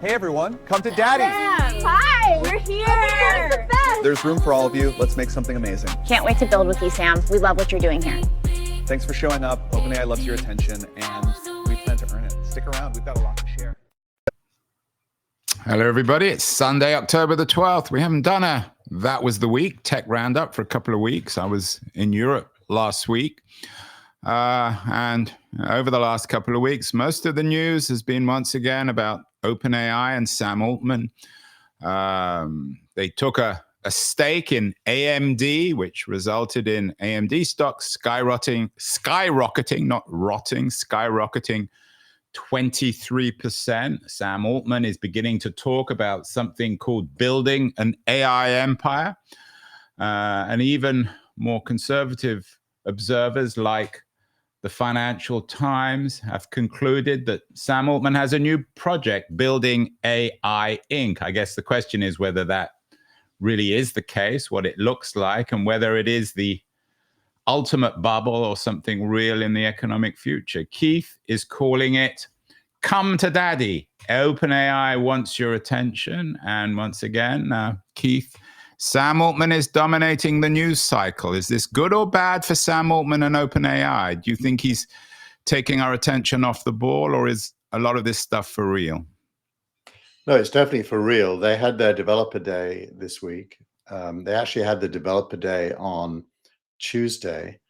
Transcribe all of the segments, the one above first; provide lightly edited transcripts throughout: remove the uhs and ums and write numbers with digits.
Hey everyone, come to Daddy. Yeah. Hi, we're here. Oh, the best. There's room for all of you. Let's make something amazing. Can't wait to build with you, Sam. We love what you're doing here. Thanks for showing up. OpenAI loves your attention, and we plan to earn it. Stick around. We've got a lot to share. Hello, everybody. It's Sunday, October the 12th. We haven't done a That Was the Week tech roundup for a couple of weeks. I was in Europe last week. And over the last couple of weeks, most of the news has been once again about OpenAI and Sam Altman. They took a stake in AMD, which resulted in AMD stocks skyrocketing, not rotting, skyrocketing 23%. Sam Altman is beginning to talk about something called building an AI empire. And even more conservative observers like the Financial Times have concluded that Sam Altman has a new project, Building AI Inc. I guess the question is whether that really is the case, what it looks like, and whether it is the ultimate bubble or something real in the economic future. Keith is calling it Come to Daddy. OpenAI wants your attention. And once again, Keith, Sam Altman is dominating the news cycle. Is this good or bad for Sam Altman and OpenAI? Do you think he's taking our attention off the ball, or is a lot of this stuff for real? No, it's definitely for real. They had their developer day this week. They actually had the developer day on Tuesday.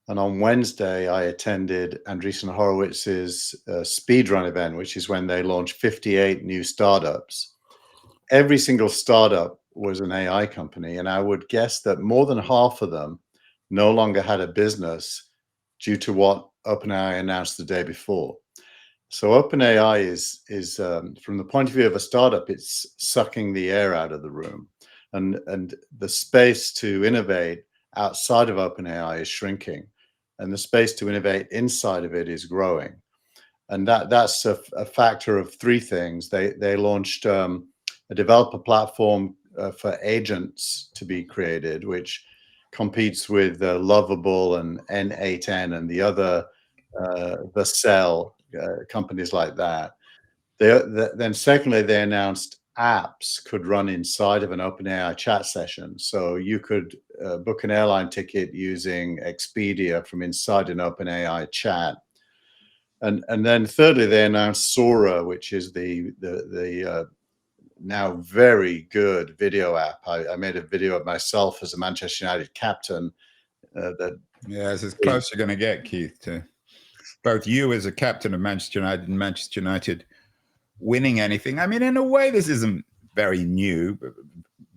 And on Wednesday, I attended Andreessen Horowitz's speedrun event, which is when they launched 58 new startups. Every single startup was an AI company, and I would guess that more than half of them no longer had a business due to what OpenAI announced the day before. So OpenAI is from the point of view of a startup, it's sucking the air out of the room, and the space to innovate outside of OpenAI is shrinking, and the space to innovate inside of it is growing, and that's a factor of three things. They launched a developer platform for agents to be created, which competes with Lovable and N8N and the other Vercel companies like that. Then secondly, they announced apps could run inside of an OpenAI chat session. So you could book an airline ticket using Expedia from inside an OpenAI chat. And then thirdly, they announced Sora, which is the now very good video app. I made a video of myself as a Manchester United captain. It's as close as you're going to get, Keith, to both you as a captain of Manchester United and Manchester United winning anything. I mean, in a way, this isn't very new.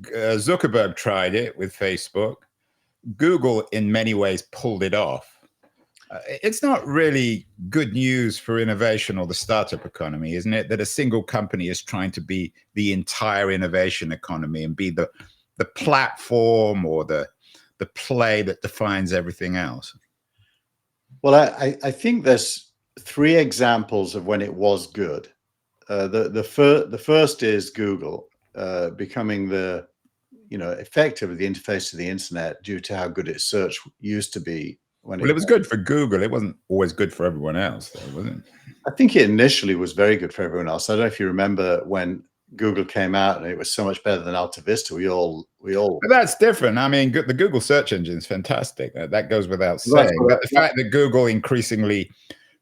Zuckerberg tried it with Facebook. Google, in many ways, pulled it off. It's not really good news for innovation or the startup economy, isn't it? That a single company is trying to be the entire innovation economy and be the platform or the play that defines everything else. Well, I think there's three examples of when it was good. The first is Google becoming effectively the interface to the internet due to how good its search used to be. It was good for Google. It wasn't always good for everyone else, though, was it? I think it initially was very good for everyone else. I don't know if you remember when Google came out and it was so much better than Alta Vista. We all. But that's different. I mean, the Google search engine is fantastic. That goes without saying. But the fact that Google increasingly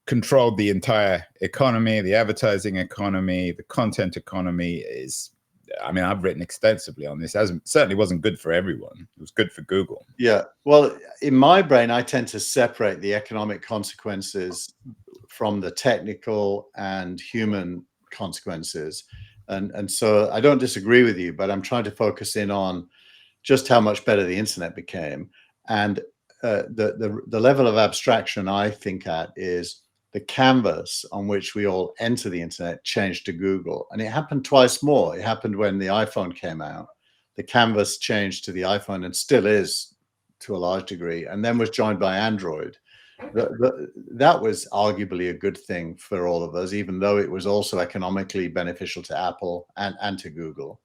controlled the entire economy, the advertising economy, the content economy is. I mean, I've written extensively on this. Certainly wasn't good for everyone. It was good for Google. Yeah. Well, in my brain, I tend to separate the economic consequences from the technical and human consequences. And so I don't disagree with you, but I'm trying to focus in on just how much better the internet became. And the level of abstraction I think at is the canvas on which we all enter the internet changed to Google. And it happened twice more. It happened when the iPhone came out. The canvas changed to the iPhone and still is to a large degree, and then was joined by Android. That was arguably a good thing for all of us, even though it was also economically beneficial to Apple and to Google.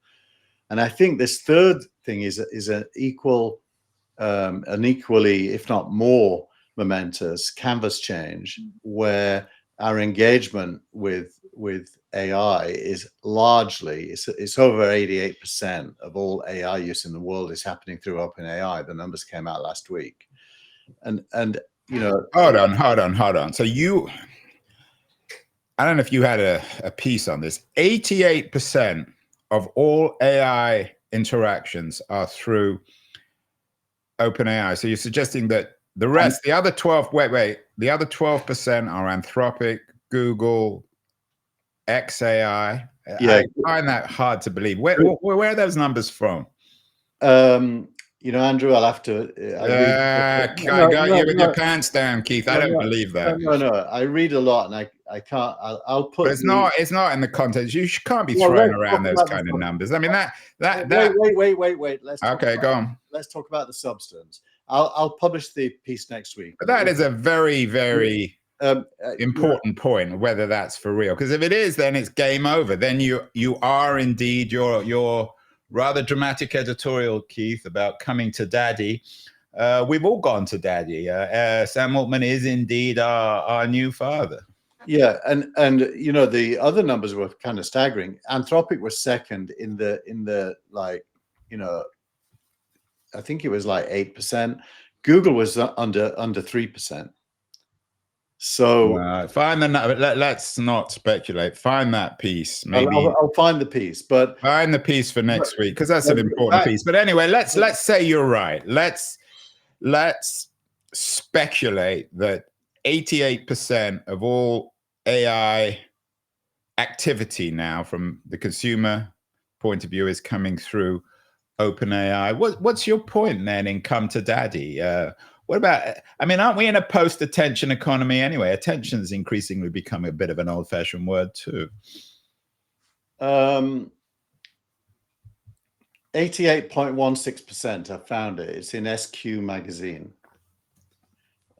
And I think this third thing is an equally, if not more, momentous canvas change, where our engagement with AI is largely, it's over 88% of all AI use in the world is happening through OpenAI. The numbers came out last week, and you know, hold on. So I don't know if you had a piece on this. 88% of all AI interactions are through OpenAI. So you're suggesting that the rest, the other 12, the other 12% are Anthropic, Google, XAI. Yeah. I find that hard to believe. Where are those numbers from? You know, Andrew, I'll have to. I got you with your pants down, Keith. I don't believe that. No. I read a lot, and I can't. I'll put. But it's not in the context. You can't be Well, throwing let's around talk those about kind the of numbers. I mean, Wait. Go on. Let's talk about the substance. I'll publish the piece next week. But that is a very, very important point, whether that's for real. Because if it is, then it's game over. Then you are indeed your rather dramatic editorial, Keith, about coming to daddy. We've all gone to daddy. Sam Altman is indeed our new father. Yeah, and you know, the other numbers were kind of staggering. Anthropic was second in the like, you know, I think it was like 8%. Google was under 3%. So find the let's not speculate. Find that piece. Maybe I'll find the piece, but find the piece for next week, because that's an important piece. But anyway, let's say you're right. Let's speculate that 88% of all AI activity now, from the consumer point of view, is coming through OpenAI. What's your point then in come to daddy? What about, I mean, aren't we in a post-attention economy anyway? Attention is increasingly becoming a bit of an old-fashioned word too. 88.16%. I found it. It's in SQ magazine.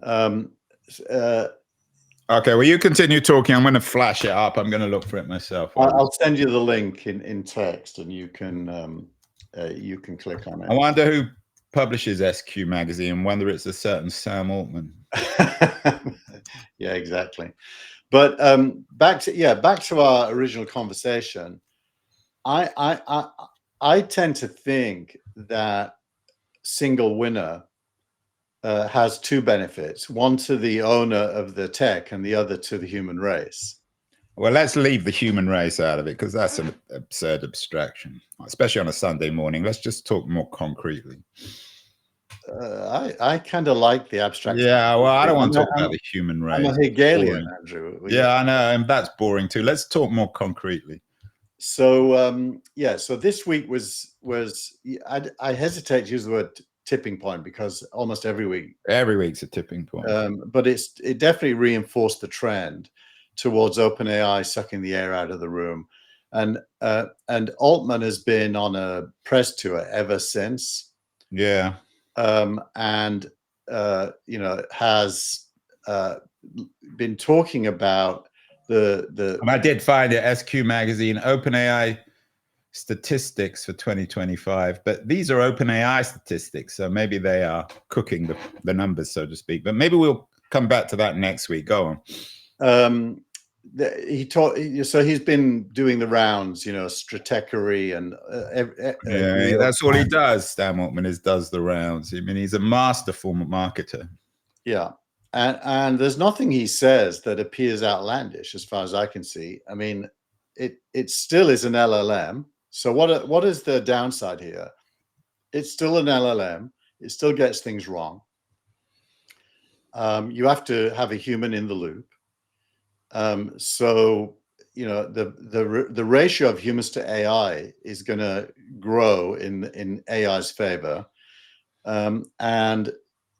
Okay, well, you continue talking. I'm going to flash it up. I'm going to look for it myself. I'll send you the link in text, and you can click on it. I wonder who publishes SQ magazine, whether it's a certain Sam Altman. Yeah, exactly. But back to our original conversation. I tend to think that single winner has two benefits: one to the owner of the tech, and the other to the human race. Well, let's leave the human race out of it, because that's an absurd abstraction, especially on a Sunday morning. Let's just talk more concretely. I kind of like the abstraction. Yeah, well, I don't want to talk about the human race. I'm a Hegelian, Andrew. Yeah, I know, and that's boring too. Let's talk more concretely. So so this week was I hesitate to use the word tipping point, because almost every week's a tipping point. But it definitely reinforced the trend towards OpenAI sucking the air out of the room, and Altman has been on a press tour ever since. Yeah. And you know, has been talking about the. And I did find it, SQ magazine, OpenAI statistics for 2025, but these are OpenAI statistics, so maybe they are cooking the numbers, so to speak. But maybe we'll come back to that next week. Go on. So he's been doing the rounds, you know, stratechery, and yeah, that's what he does. Sam Altman does the rounds. I mean, he's a masterful marketer. Yeah, and there's nothing he says that appears outlandish, as far as I can see. I mean, it still is an LLM. So what is the downside here? It's still an LLM. It still gets things wrong. You have to have a human in the loop. So, you know, the ratio of humans to AI is going to grow in AI's favor, and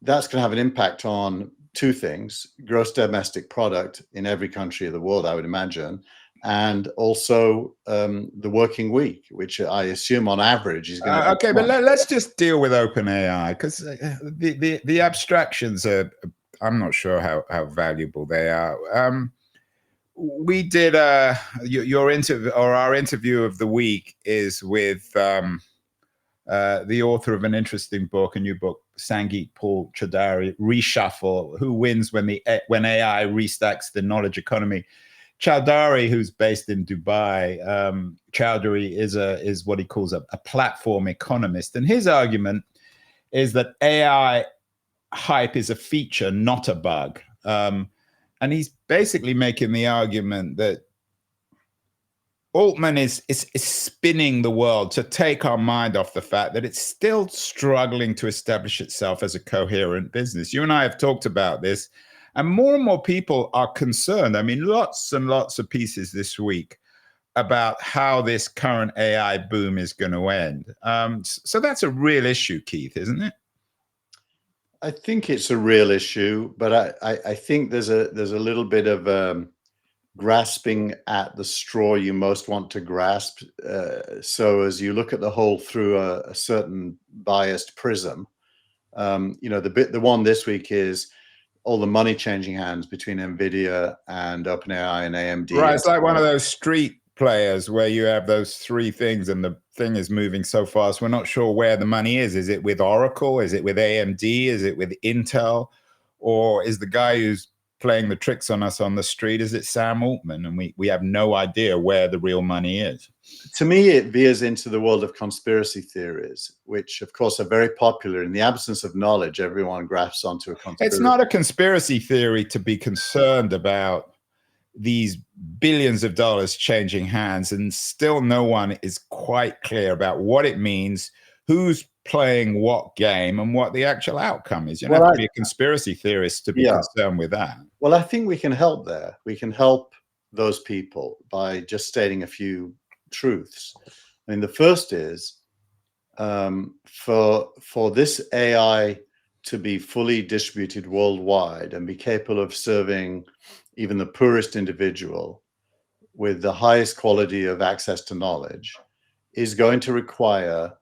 that's going to have an impact on two things: gross domestic product in every country of the world, I would imagine, and also the working week, which I assume on average is going to. Okay, but let's just deal with OpenAI, because the abstractions are, I'm not sure how valuable they are. We did your interview, or our interview of the week is with the author of an interesting book, a new book Sangeet Paul Choudhary reshuffle, who wins when AI restacks the knowledge economy. Choudhary, who's based in Dubai, Choudhary is what he calls a platform economist, and his argument is that AI hype is a feature, not a bug. And he's basically making the argument that Altman is spinning the world to take our mind off the fact that it's still struggling to establish itself as a coherent business. You and I have talked about this, and more people are concerned. I mean, lots and lots of pieces this week about how this current AI boom is going to end. So that's a real issue, Keith, isn't it? I think it's a real issue, but I think there's a little bit of grasping at the straw you most want to grasp. So as you look at the whole through a certain biased prism, the one this week is all the money changing hands between NVIDIA and OpenAI and AMD. Right, it's like one of those street players where you have those three things and the thing is moving so fast we're not sure where the money is. Is it with Oracle? Is it with AMD? Is it with Intel? Or is the guy who's playing the tricks on us on the street, is it Sam Altman? And we have no idea where the real money is. To me, it veers into the world of conspiracy theories, which of course are very popular. In the absence of knowledge, everyone grasps onto a conspiracy. It's not a conspiracy theory to be concerned about these billions of dollars changing hands, and still no one is quite clear about what it means, who's playing what game, and what the actual outcome is. You don't have to be a conspiracy theorist to be concerned with that. Well, I think we can help there. We can help those people by just stating a few truths. I mean, the first is for this AI to be fully distributed worldwide and be capable of serving even the poorest individual with the highest quality of access to knowledge is going to require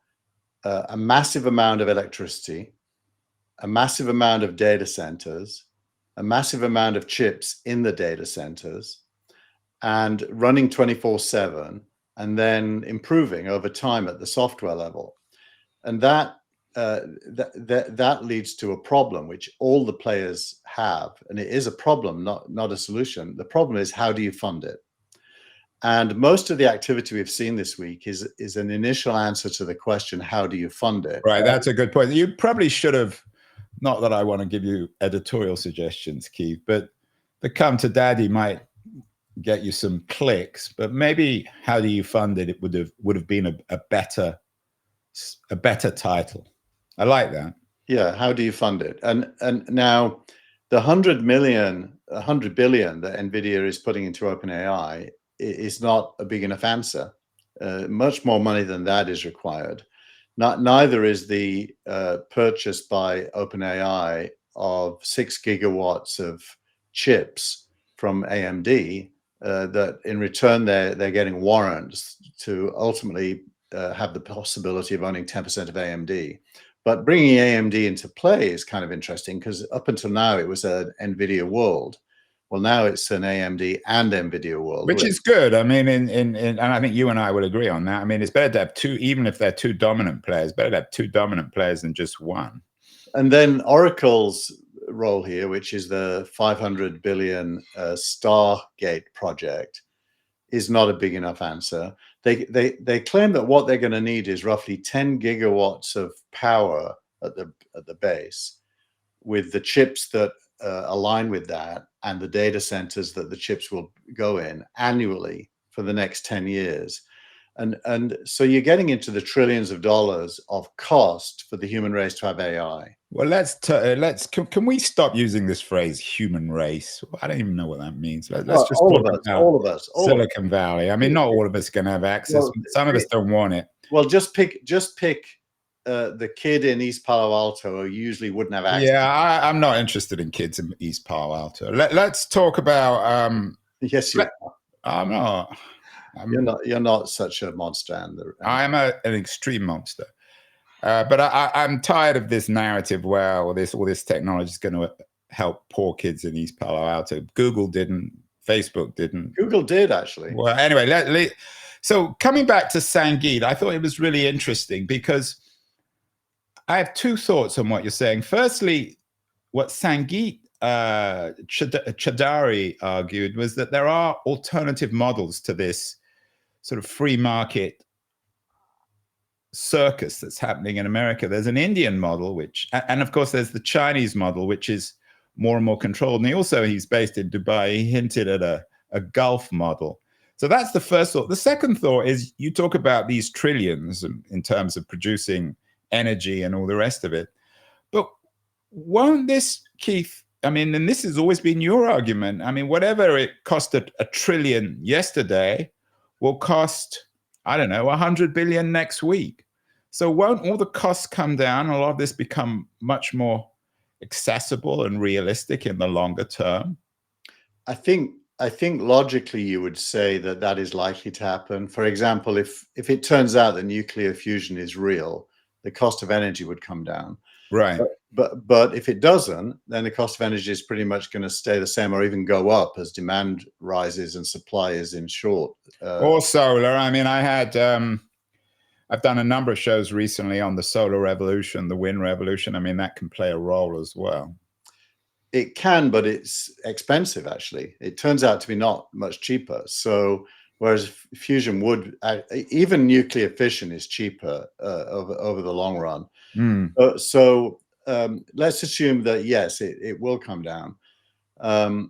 a massive amount of electricity, a massive amount of data centers, a massive amount of chips in the data centers, and running 24/7, and then improving over time at the software level. And that leads to a problem which all the players have, and it is a problem, not a solution. The problem is, how do you fund it? And most of the activity we've seen this week is an initial answer to the question, how do you fund it? Right, that's a good point. You probably should have, not that I want to give you editorial suggestions, Keith, but the Come to Daddy might get you some clicks, but maybe how do you fund it? It would have been a better title. I like that. Yeah, how do you fund it? And now the 100 billion that NVIDIA is putting into OpenAI is not a big enough answer. Much more money than that is required. Neither is the purchase by OpenAI of 6 gigawatts of chips from AMD, that in return they're getting warrants to ultimately have the possibility of owning 10% of AMD. But bringing AMD into play is kind of interesting, because up until now it was an NVIDIA world. Well, now it's an AMD and NVIDIA world, which is good. I mean, and I think you and I would agree on that. I mean, it's better to have two, even if they're two dominant players, better to have two dominant players than just one. And then Oracle's role here, which is the 500 billion Stargate project, is not a big enough answer. They claim that what they're going to need is roughly 10 gigawatts of power at the base, with the chips that align with that and the data centers that the chips will go in annually for the next 10 years. And so you're getting into the trillions of dollars of cost for the human race to have AI. Well, can we stop using this phrase "human race"? I don't even know what that means. Let's just all of us, Silicon Valley. I mean, not all of us can have access. Well, some of us don't want it. Well, just pick the kid in East Palo Alto who usually wouldn't have access. Yeah, I'm not interested in kids in East Palo Alto. Let's talk about. Yes, you are. I'm not. You're not such a monster. I'm an extreme monster. But I'm tired of this narrative where all this technology is going to help poor kids in East Palo Alto. Google didn't. Facebook didn't. Google did, actually. Well, anyway, so coming back to Sangeet, I thought it was really interesting because I have two thoughts on what you're saying. Firstly, what Sangeet Chadari argued was that there are alternative models to this sort of free market circus that's happening in America. There's an Indian model, and of course there's the Chinese model, which is more and more controlled. And he's based in Dubai. He hinted at a Gulf model. So that's the first thought. The second thought is you talk about these trillions in terms of producing energy and all the rest of it. But won't this, Keith, I mean, and this has always been your argument, I mean, whatever it costed $1 trillion yesterday will cost, I don't know, 100 billion next week. So won't all the costs come down? A lot of this become much more accessible and realistic in the longer term? I think logically you would say that that is likely to happen. For example, if it turns out that nuclear fusion is real, the cost of energy would come down. Right. But if it doesn't, then the cost of energy is pretty much going to stay the same or even go up as demand rises and supply is in short. Or solar. I mean, I've done a number of shows recently on the solar revolution, the wind revolution. I mean, that can play a role as well. It can, but it's expensive, actually. It turns out to be not much cheaper. So whereas fusion would, even nuclear fission is cheaper over the long run. Let's assume that, yes, it will come down. But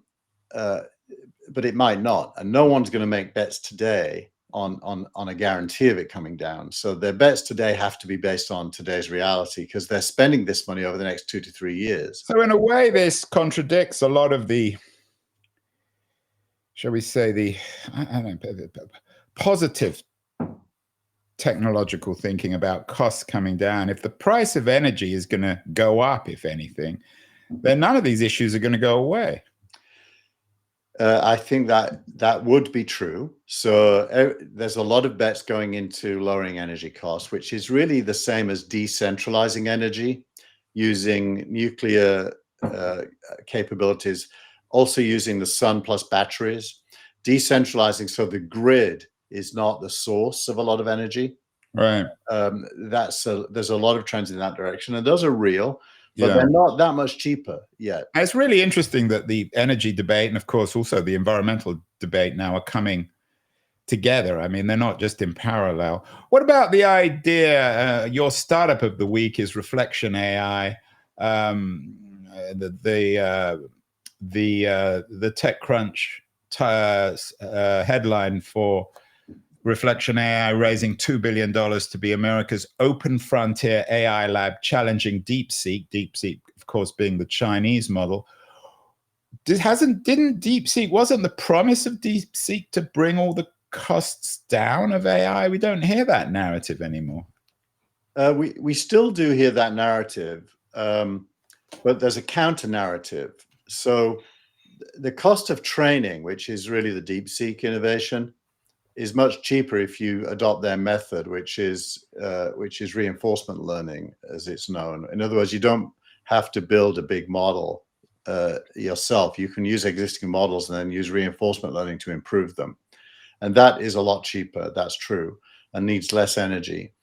it might not. And no one's going to make bets today on a guarantee of it coming down. So their bets today have to be based on today's reality because they're spending this money over the next 2 to 3 years. So in a way, this contradicts a lot of the, shall we say, the positive technological thinking about costs coming down. If the price of energy is going to go up, if anything, then none of these issues are going to go away. I think that would be true. So there's a lot of bets going into lowering energy costs, which is really the same as decentralizing energy, using nuclear capabilities, also using the sun plus batteries, decentralizing so the grid is not the source of a lot of energy. Right. There's a lot of trends in that direction, and those are real. But they're not that much cheaper yet. It's really interesting that the energy debate and, of course, also the environmental debate now are coming together. I mean, they're not just in parallel. What about the idea, your startup of the week is Reflection AI, the TechCrunch headline for Reflection AI raising $2 billion to be America's open frontier AI lab, challenging DeepSeek. DeepSeek, of course, being the Chinese model. Wasn't the promise of DeepSeek to bring all the costs down of AI? We don't hear that narrative anymore. We still do hear that narrative, but there's a counter narrative. So the cost of training, which is really the DeepSeek innovation, is much cheaper if you adopt their method, which is reinforcement learning, as it's known. In other words, you don't have to build a big model yourself. You can use existing models and then use reinforcement learning to improve them. And that is a lot cheaper, that's true, and needs less energy.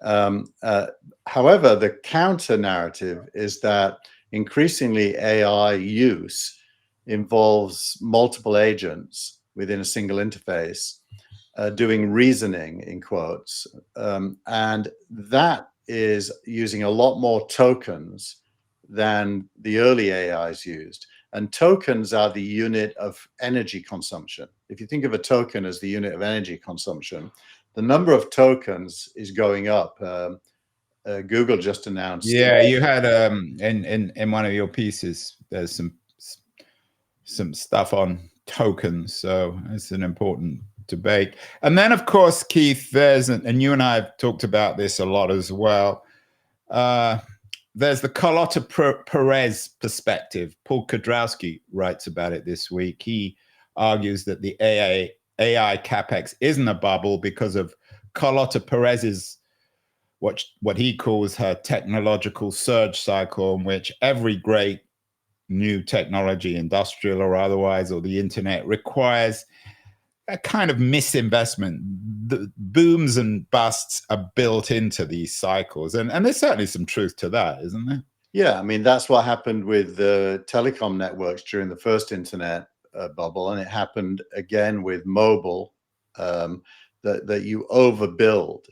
However, the counter narrative is that increasingly AI use involves multiple agents within a single interface, doing reasoning in quotes, and that is using a lot more tokens than the early AIs used. And tokens are the unit of energy consumption. If you think of a token as the unit of energy consumption, the number of tokens is going up. Google just announced. Yeah, you had in one of your pieces, there's some stuff on tokens, so it's an important debate. And then, of course, Keith, and you and I have talked about this a lot as well, there's the Carlota Perez perspective. Paul Kudrowski writes about it this week. He argues that the AI capex isn't a bubble because of Carlota Perez's what he calls her technological surge cycle, in which every great new technology, industrial or otherwise, or the internet, requires a kind of misinvestment. The booms and busts are built into these cycles, and there's certainly some truth to that, isn't there? Yeah, I mean, that's what happened with the telecom networks during the first internet bubble, and it happened again with mobile, that you overbuild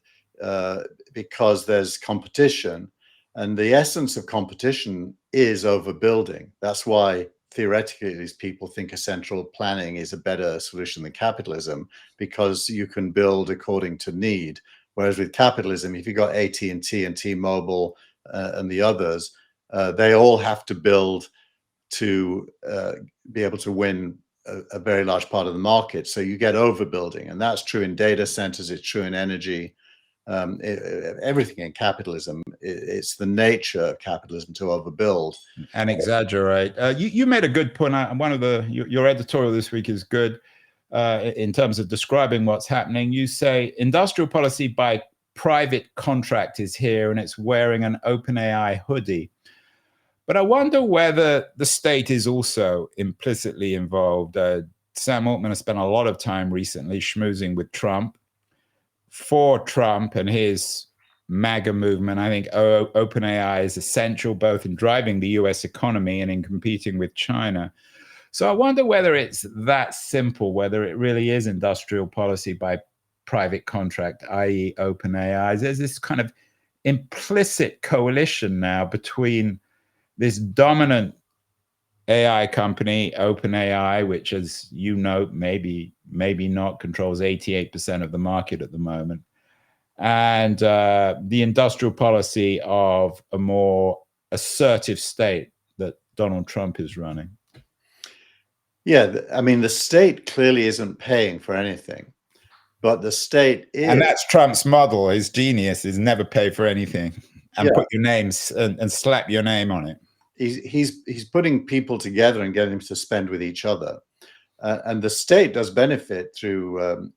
because there's competition. And the essence of competition is overbuilding. That's why theoretically these people think a central planning is a better solution than capitalism, because you can build according to need. Whereas with capitalism, if you've got AT&T and T-Mobile and the others, they all have to build to be able to win a very large part of the market. So you get overbuilding, and that's true in data centers. It's true in energy. Everything in capitalism, it's the nature of capitalism to overbuild and exaggerate. You made a good point. One of your editorial this week is good in terms of describing what's happening. You say industrial policy by private contract is here, and it's wearing an OpenAI hoodie. But I wonder whether the state is also implicitly involved. Sam Altman has spent a lot of time recently schmoozing with Trump. For Trump and his MAGA movement, I think OpenAI is essential both in driving the US economy and in competing with China. So I wonder whether it's that simple, whether it really is industrial policy by private contract, i.e. OpenAI. There's this kind of implicit coalition now between this dominant AI company, OpenAI, which, as you know, maybe not, controls 88% of the market at the moment, and the industrial policy of a more assertive state that Donald Trump is running. Yeah, I mean, the state clearly isn't paying for anything, but the state is. And that's Trump's model. His genius is never pay for anything and put your names and slap your name on it. He's putting people together and getting them to spend with each other, and the state does benefit through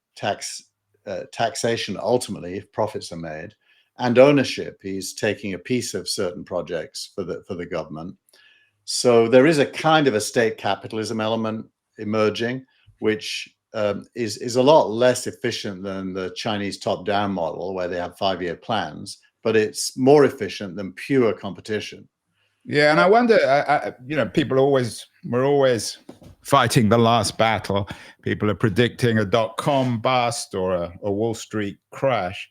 taxation ultimately if profits are made, and ownership. He's taking a piece of certain projects for the government. So there is a kind of a state capitalism element emerging, which is a lot less efficient than the Chinese top-down model where they have 5-year plans, but it's more efficient than pure competition. Yeah, and I wonder, we're always fighting the last battle. People are predicting a dot-com bust or a Wall Street crash.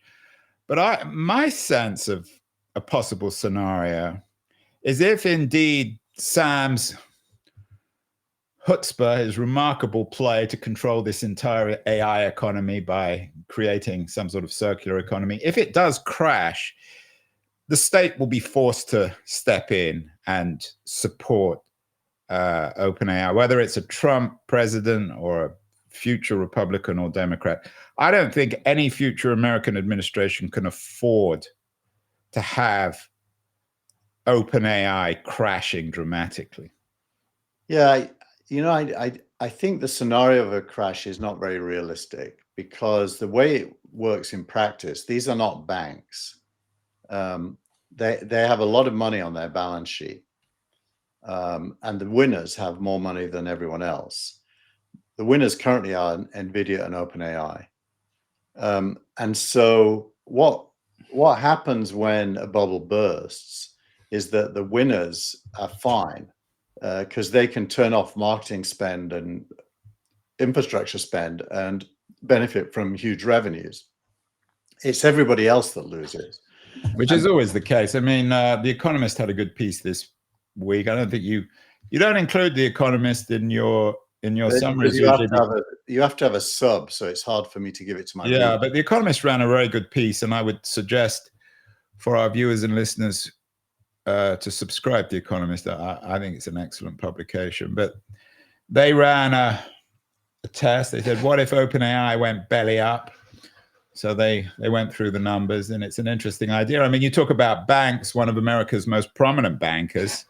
But my sense of a possible scenario is if indeed Sam's chutzpah, his remarkable play to control this entire AI economy by creating some sort of circular economy, if it does crash, the state will be forced to step in and support OpenAI, whether it's a Trump president or a future Republican or Democrat. I don't think any future American administration can afford to have OpenAI crashing dramatically. Yeah, I think the scenario of a crash is not very realistic, because the way it works in practice, these are not banks. They have a lot of money on their balance sheet, and the winners have more money than everyone else. The winners currently are NVIDIA and OpenAI, and so what happens when a bubble bursts is that the winners are fine because they can turn off marketing spend and infrastructure spend and benefit from huge revenues. It's everybody else that loses. Which is always the case. I mean, The Economist had a good piece this week. I don't think you don't include The Economist in your summaries. You have to have a sub, so it's hard for me to give it to my readers. But The Economist ran a very good piece, and I would suggest for our viewers and listeners to subscribe to The Economist. I think it's an excellent publication. But they ran a test. They said, what if OpenAI went belly up? So they went through the numbers, and it's an interesting idea. I mean, you talk about banks. One of America's most prominent bankers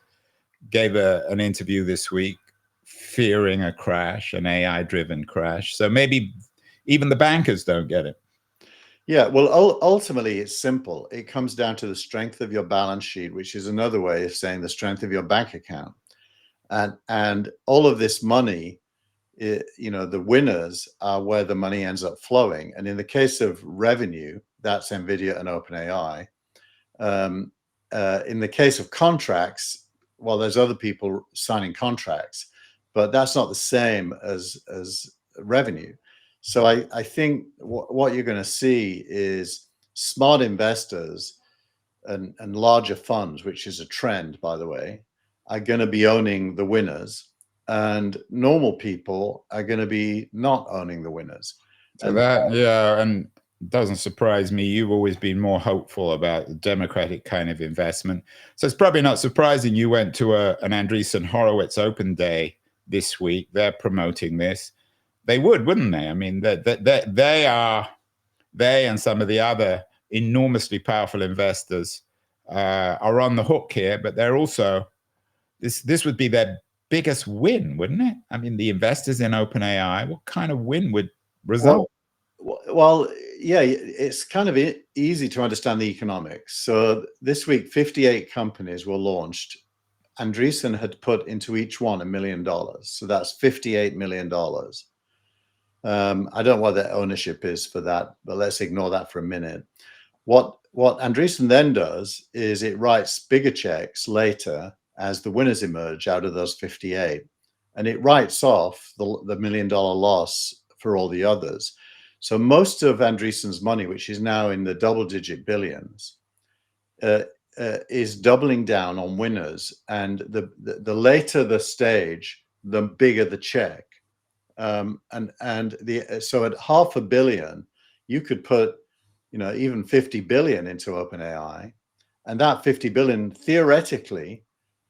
gave an interview this week fearing a crash, an AI-driven crash. So maybe even the bankers don't get it. Yeah, well, ultimately, it's simple. It comes down to the strength of your balance sheet, which is another way of saying the strength of your bank account. And all of this money the winners are where the money ends up flowing. And in the case of revenue, that's NVIDIA and OpenAI. In the case of contracts, well, there's other people signing contracts, but that's not the same as revenue. So I think what you're going to see is smart investors and larger funds, which is a trend, by the way, are going to be owning the winners, and normal people are going to be not owning the winners. So and doesn't surprise me. You've always been more hopeful about the democratic kind of investment. So it's probably not surprising you went to an Andreessen Horowitz Open Day this week. They're promoting this. They would, wouldn't they? I mean, they and some of the other enormously powerful investors are on the hook here, but they're also, this would be their biggest win, wouldn't it? I mean, the investors in OpenAI, what kind of win would result? Well, yeah, it's kind of easy to understand the economics. So this week, 58 companies were launched. Andreessen had put into each one $1 million. So that's $58 million. I don't know what their ownership is for that, but let's ignore that for a minute. What Andreessen then does is it writes bigger checks later as the winners emerge out of those 58, and it writes off the $1 million loss for all the others. So most of Andreessen's money, which is now in the double-digit billions, is doubling down on winners, and the later the stage, the bigger the check. So at $500 million, you could put, even 50 billion into OpenAI, and that 50 billion theoretically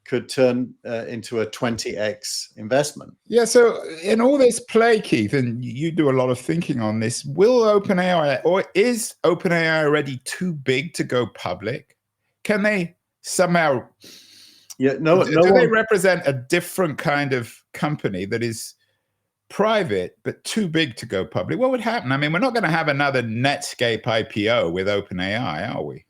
could turn into a 20x investment. Yeah. So in all this play, Keith, and you do a lot of thinking on this, will OpenAI, or is OpenAI already too big to go public? Can they somehow? Yeah. Do they represent a different kind of company that is private but too big to go public? What would happen? I mean, we're not going to have another Netscape IPO with OpenAI, are we?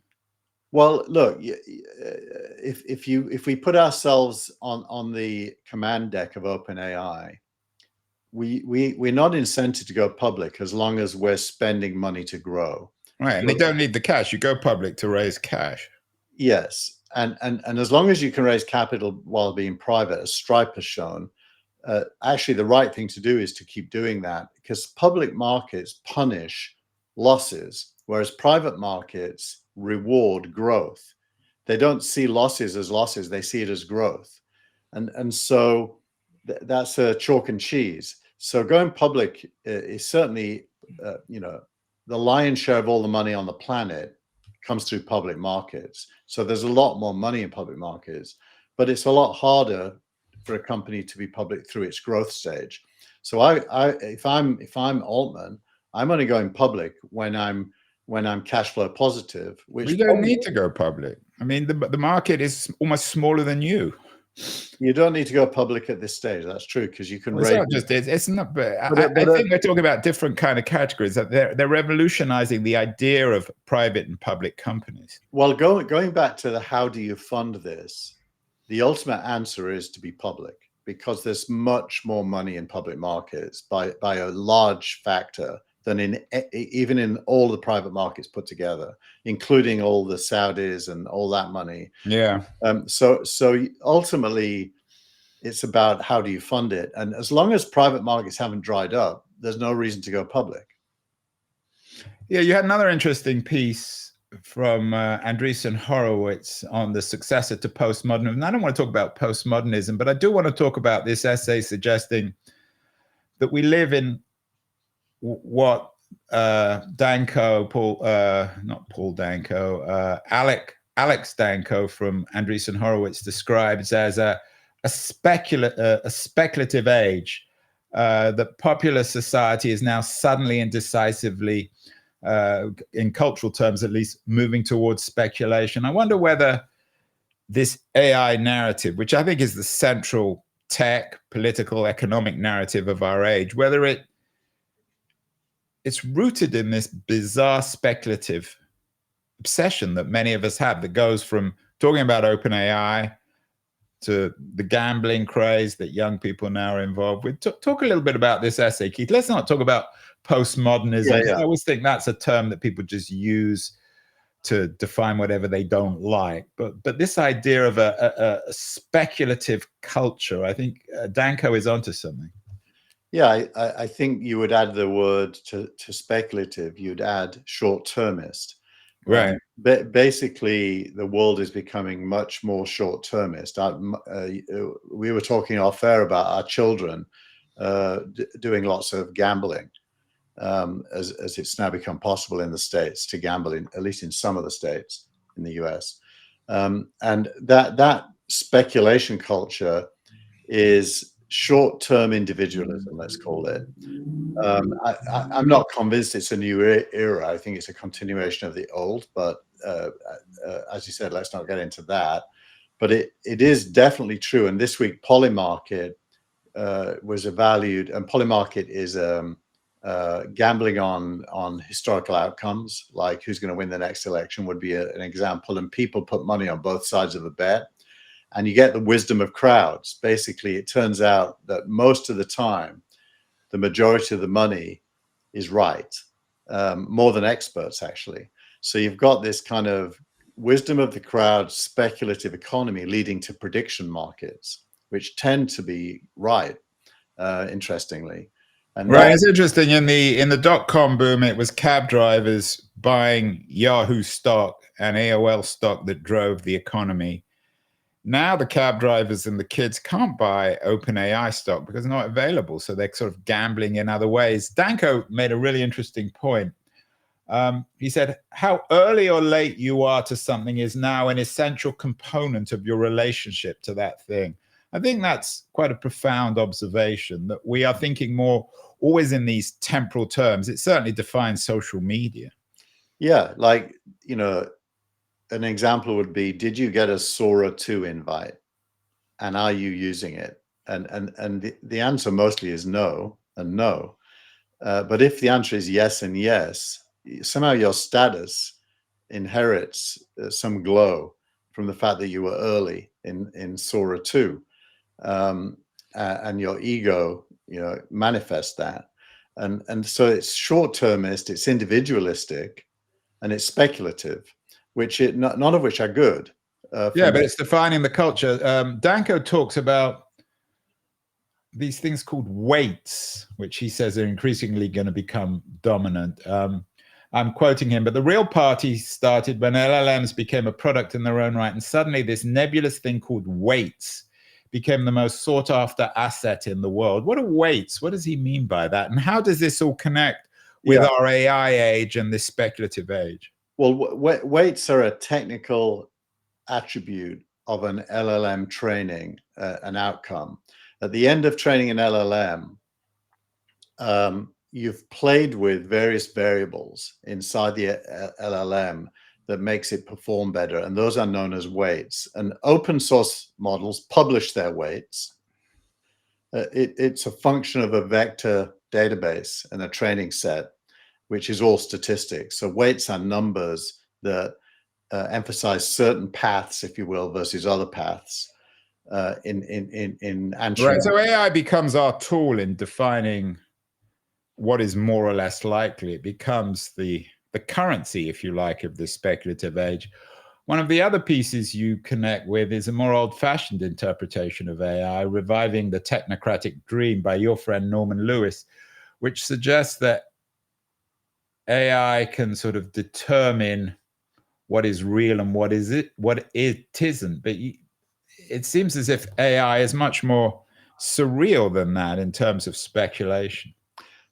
Well, look, if we put ourselves on the command deck of OpenAI, we're not incented to go public as long as we're spending money to grow. Right, and they don't need the cash. You go public to raise cash. Yes, and as long as you can raise capital while being private, as Stripe has shown, actually the right thing to do is to keep doing that, because public markets punish losses, whereas private markets reward growth. They don't see losses as losses, they see it as growth. And so that's a chalk and cheese. So going public is certainly, the lion's share of all the money on the planet comes through public markets. So there's a lot more money in public markets, but it's a lot harder for a company to be public through its growth stage. So if I'm Altman, I'm only going public when I'm cash flow positive. Which we don't need to go public. I mean, the market is almost smaller than you. You don't need to go public at this stage. That's true, because you can raise. It's not. But I think we're talking about different kind of categories. That they're revolutionizing the idea of private and public companies. Well, going back to the how do you fund this, the ultimate answer is to be public, because there's much more money in public markets by a large factor than even in all the private markets put together, including all the Saudis and all that money. Yeah. So ultimately, it's about how do you fund it, and as long as private markets haven't dried up, there's no reason to go public. Yeah, you had another interesting piece from Andreessen Horowitz on the successor to postmodernism. And I don't want to talk about postmodernism, but I do want to talk about this essay suggesting that we live in what Alex Danko from Andreessen Horowitz describes as a speculative age, that popular society is now suddenly and decisively, in cultural terms at least, moving towards speculation. I wonder whether this AI narrative, which I think is the central tech, political, economic narrative of our age, whether it's rooted in this bizarre speculative obsession that many of us have, that goes from talking about OpenAI to the gambling craze that young people now are involved with. Talk a little bit about this essay, Keith. Let's not talk about postmodernism. Yeah. I always think that's a term that people just use to define whatever they don't like. But this idea of a speculative culture, I think Danko is onto something. Yeah, I think you would add the word to speculative, you'd add short-termist. Right. Basically, the world is becoming much more short-termist. We were talking off air about our children doing lots of gambling, as it's now become possible in the States to gamble, at least in some of the states in the US. And that speculation culture is short-term individualism, let's call it. I'm not convinced it's a new era. I think it's a continuation of the old, but as you said, let's not get into that. But it is definitely true. And this week, Polymarket was valued, and Polymarket is gambling on historical outcomes, like who's going to win the next election would be an example. And people put money on both sides of a bet. And you get the wisdom of crowds. Basically, it turns out that most of the time, the majority of the money is right, more than experts, actually. So you've got this kind of wisdom of the crowd, speculative economy leading to prediction markets, which tend to be right, interestingly. And right, it's interesting. In the dot-com boom, it was cab drivers buying Yahoo stock and AOL stock that drove the economy. Now the cab drivers and the kids can't buy OpenAI stock because it's not available. So they're sort of gambling in other ways. Danko made a really interesting point. He said, how early or late you are to something is now an essential component of your relationship to that thing. I think that's quite a profound observation, that we are thinking more always in these temporal terms. It certainly defines social media. Yeah, like, you know, an example would be, did you get a Sora 2 invite? And are you using it? And the answer mostly is no and no. But if the answer is yes and yes, somehow your status inherits some glow from the fact that you were early in Sora 2. And your ego, you know, manifests that. And so it's short-termist, it's individualistic, and it's speculative, which none of which are good. Yeah, but it's defining the culture. Danko talks about these things called weights, which he says are increasingly going to become dominant. I'm quoting him, but the real party started when LLMs became a product in their own right, and suddenly this nebulous thing called weights became the most sought after asset in the world. What are weights? What does he mean by that? And how does this all connect with our AI age and this speculative age? Well, weights are a technical attribute of an LLM training, an outcome. At the end of training an LLM, you've played with various variables inside the LLM that makes it perform better, and those are known as weights. And open source models publish their weights. It's a function of a vector database and a training set, which is all statistics. So weights are numbers that emphasize certain paths, if you will, versus other paths in answering. Right. So AI becomes our tool in defining what is more or less likely. It becomes the currency, if you like, of the speculative age. One of the other pieces you connect with is a more old-fashioned interpretation of AI, Reviving the Technocratic Dream by your friend Norman Lewis, which suggests that AI can sort of determine what is real and what it isn't. But it seems as if AI is much more surreal than that in terms of speculation.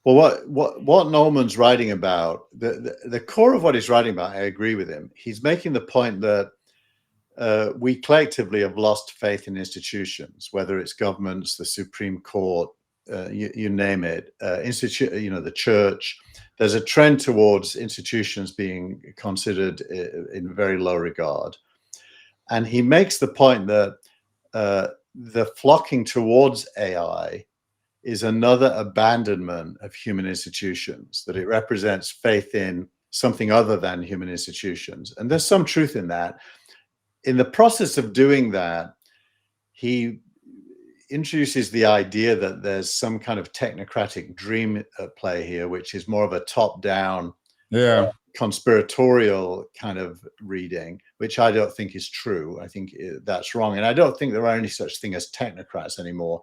Well, what Norman's writing about, the core of what he's writing about, I agree with him. He's making the point that we collectively have lost faith in institutions, whether it's governments, the Supreme Court, you name it, the church. There's a trend towards institutions being considered in very low regard. And he makes the point that the flocking towards AI is another abandonment of human institutions, that it represents faith in something other than human institutions. And there's some truth in that. In the process of doing that, he introduces the idea that there's some kind of technocratic dream at play here, which is more of a top-down, conspiratorial kind of reading, which I don't think is true. I think that's wrong. And I don't think there are any such thing as technocrats anymore.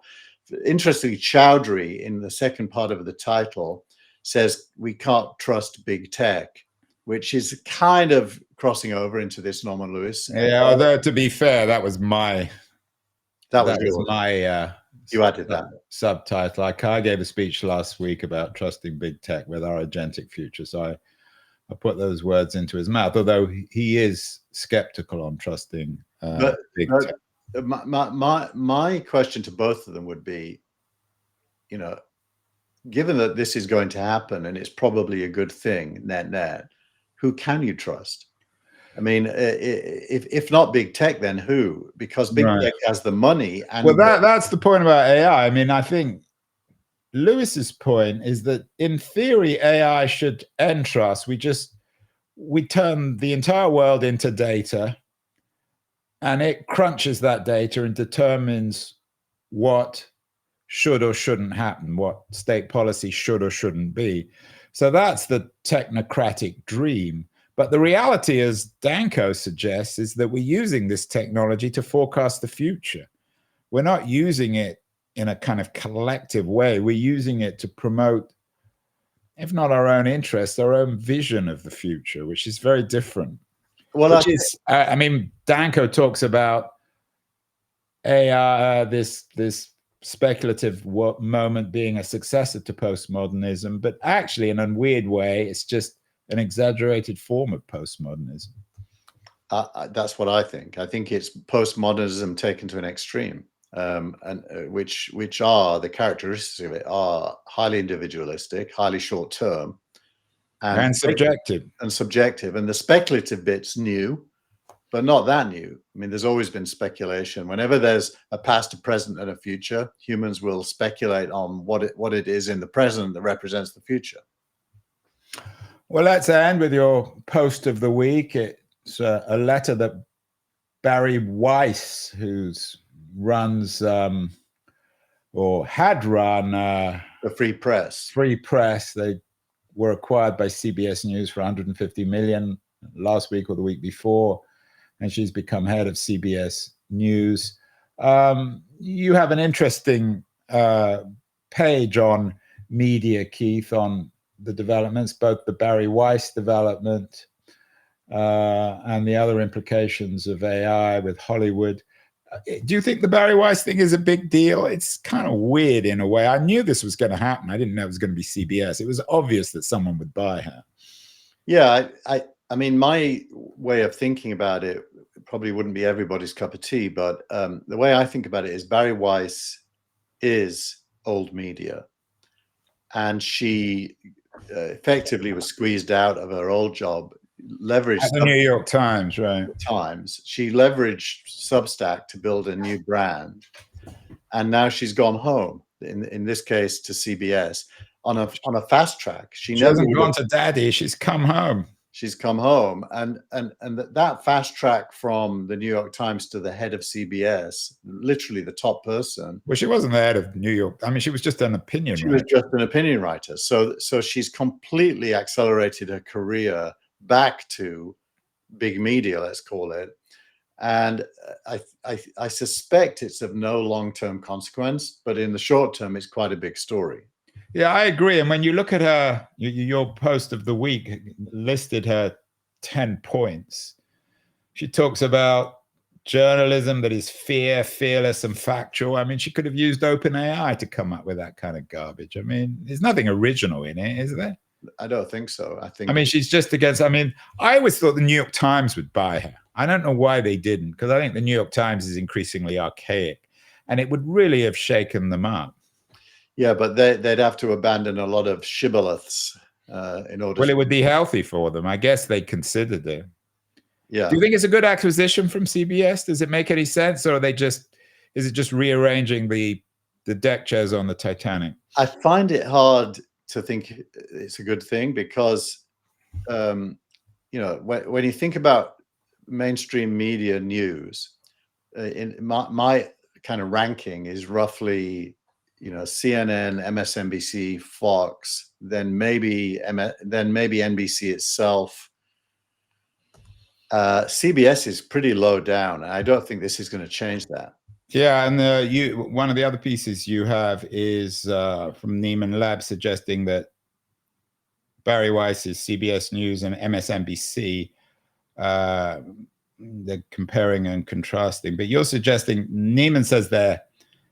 Interestingly, Chowdhury, in the second part of the title, says we can't trust big tech, which is kind of crossing over into this Norman Lewis. Yeah, although to be fair, that was my you added that subtitle. I gave a speech last week about trusting big tech with our agentic future, so I put those words into his mouth, although he is skeptical on trusting big tech. My question to both of them would be, given that this is going to happen and it's probably a good thing, net, who can you trust? I mean, if not big tech, then who? Because big tech has the money. And well, that's the point about AI. I mean, I think Lewis's point is that in theory, AI should end trust. We turn the entire world into data, and it crunches that data and determines what should or shouldn't happen, what state policy should or shouldn't be. So that's the technocratic dream. But the reality, as Danko suggests, is that we're using this technology to forecast the future. We're not using it in a kind of collective way. We're using it to promote, if not our own interests, our own vision of the future, which is very different. Well, I mean, Danko talks about AI, this speculative moment being a successor to postmodernism, but actually, in a weird way, it's just an exaggerated form of postmodernism. That's what I think. I think it's postmodernism taken to an extreme, and which are the characteristics of it are highly individualistic, highly short term, and subjective. And the speculative bit's new, but not that new. I mean, there's always been speculation. Whenever there's a past, a present, and a future, humans will speculate on what it is in the present that represents the future. Well, let's end with your post of the week. It's a letter that Barry Weiss, who runs or had run the Free Press. They were acquired by CBS News for $150 million last week or the week before, and she's become head of CBS News. You have an interesting page on media, Keith, on the developments, both the Barry Weiss development and the other implications of AI with Hollywood. Do you think the Barry Weiss thing is a big deal? It's kind of weird in a way. I knew this was going to happen. I didn't know it was going to be CBS. It was obvious that someone would buy her. Yeah, I mean, my way of thinking about it probably wouldn't be everybody's cup of tea, but the way I think about it is Barry Weiss is old media, and she effectively was squeezed out of her old job, leveraged at the New York Times, right? She leveraged Substack to build a new brand, and now she's gone home. In this case, to CBS on a fast track. She hasn't gone to daddy. She's come home. She's come home, and that fast track from the New York Times to the head of CBS, literally the top person. Well, she wasn't the head of New York. I mean, she was just an opinion writer. She was just an opinion writer. So she's completely accelerated her career back to big media, let's call it. And I suspect it's of no long-term consequence, but in the short term, it's quite a big story. Yeah, I agree. And when you look at her, your post of the week listed her 10 points. She talks about journalism that is fearless, and factual. I mean, she could have used OpenAI to come up with that kind of garbage. I mean, there's nothing original in it, is there? I don't think so. I mean, she's just against. I mean, I always thought the New York Times would buy her. I don't know why they didn't, because I think the New York Times is increasingly archaic, and it would really have shaken them up. Yeah, but they'd have to abandon a lot of shibboleths in order. Well, it would be healthy for them. I guess they considered it. Yeah. Do you think it's a good acquisition from CBS? Does it make any sense, or is it just rearranging the deck chairs on the Titanic? I find it hard to think it's a good thing because, when you think about mainstream media news, in my kind of ranking is roughly, CNN, MSNBC, Fox, then maybe NBC itself. CBS is pretty low down, and I don't think this is going to change that. Yeah, and one of the other pieces you have is from Neiman Lab suggesting that Barry Weiss's CBS News and MSNBC, they're comparing and contrasting. But you're suggesting, Neiman says they're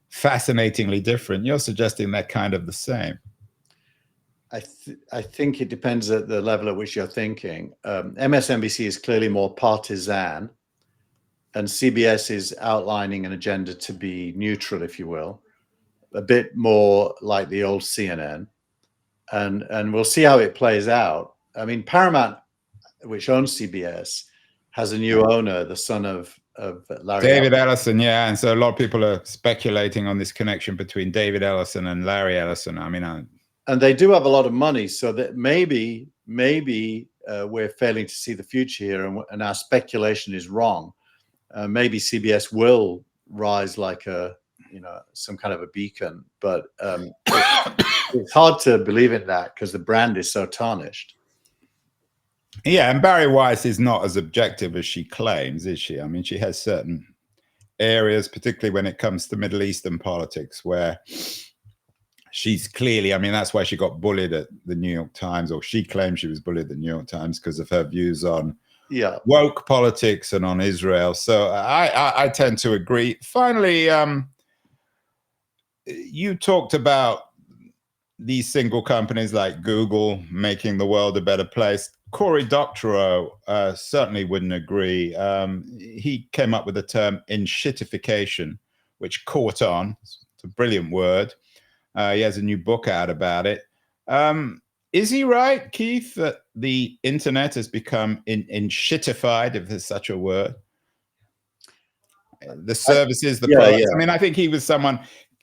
fascinatingly different. You're suggesting they're kind of the same. I think it depends at the level at which you're thinking. MSNBC is clearly more partisan, and CBS is outlining an agenda to be neutral, if you will, a bit more like the old CNN. And we'll see how it plays out. I mean, Paramount, which owns CBS, has a new owner, the son of Larry David Ellison, yeah. And so a lot of people are speculating on this connection between David Ellison and Larry Ellison. I mean, and they do have a lot of money, so that maybe we're failing to see the future here, and our speculation is wrong. Maybe CBS will rise like some kind of a beacon, but it's hard to believe in that because the brand is so tarnished. Yeah, and Barry Weiss is not as objective as she claims, is she? I mean, she has certain areas, particularly when it comes to Middle Eastern politics, where she's clearly, I mean, that's why she got bullied at the New York Times, or she claims she was bullied at the New York Times because of her views on woke politics and on Israel. So I tend to agree. Finally, you talked about these single companies like Google making the world a better place. Cory Doctorow certainly wouldn't agree. He came up with the term "enshittification," which caught on. It's a brilliant word. He has a new book out about it. Is he right, Keith, that the internet has become enshittified, if there's such a word? The services, the products. Yeah. I mean, I think he was someone,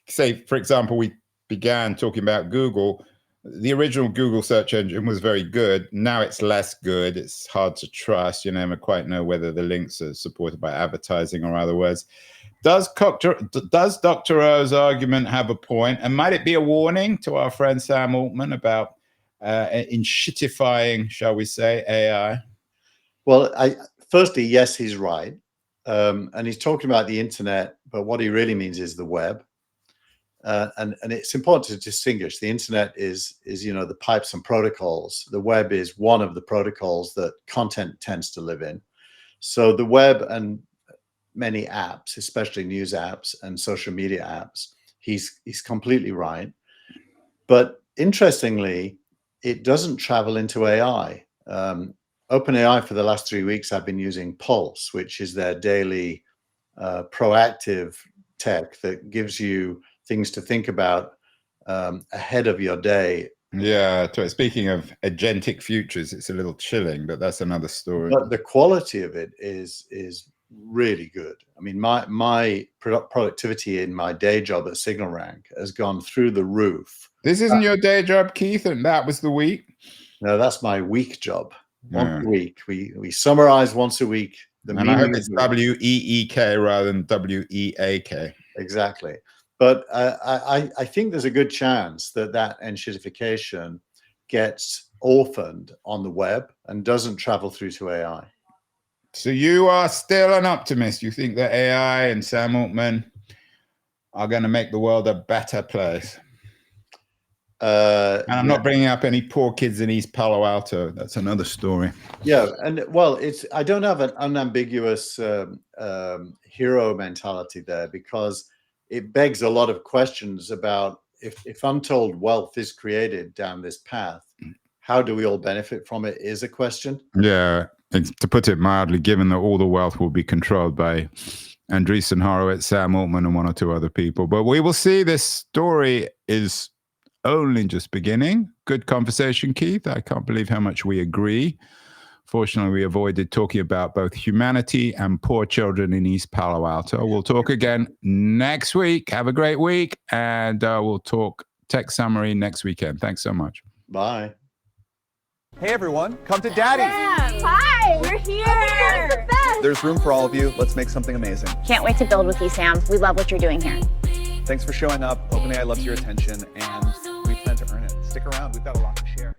say, for example, we began talking about Google. The original Google search engine was very good. Now it's less good. It's hard to trust. You never quite know whether the links are supported by advertising or other words. Does Doctorow's argument have a point? And might it be a warning to our friend Sam Altman about enshittifying, shall we say, AI? Well, firstly, yes, he's right. And he's talking about the internet, but what he really means is the web. And it's important to distinguish. The internet is the pipes and protocols. The web is one of the protocols that content tends to live in. So the web and many apps, especially news apps and social media apps, he's completely right. But interestingly, it doesn't travel into AI. OpenAI for the last 3 weeks have been using Pulse, which is their daily proactive tech that gives you things to think about ahead of your day. Yeah, speaking of agentic futures, it's a little chilling, but that's another story. But the quality of it is really good. I mean, my productivity in my day job at SignalRank has gone through the roof. This isn't your day job, Keith, and that was the week? No, that's my week job. Once a week. We summarize once a week. And I hope it's W-E-E-K rather than W-E-A-K. Exactly. But I think there's a good chance that enshittification gets orphaned on the web and doesn't travel through to AI. So you are still an optimist. You think that AI and Sam Altman are going to make the world a better place? And I'm not bringing up any poor kids in East Palo Alto. That's another story. Yeah, and well, I don't have an unambiguous hero mentality there, because it begs a lot of questions about if untold wealth is created down this path, how do we all benefit from it is a question. Yeah, to put it mildly, given that all the wealth will be controlled by Andreessen Horowitz, Sam Altman, and one or two other people. But we will see. This story is only just beginning. Good conversation, Keith. I can't believe how much we agree. Fortunately, we avoided talking about both humanity and poor children in East Palo Alto. We'll talk again next week. Have a great week, and we'll talk tech summary next weekend. Thanks so much. Bye. Hey everyone, come to Daddy's. Yeah. Hi, we're here. OpenAI's the best. There's room for all of you. Let's make something amazing. Can't wait to build with you, Sam. We love what you're doing here. Thanks for showing up. OpenAI loves your attention, and we plan to earn it. Stick around. We've got a lot to share.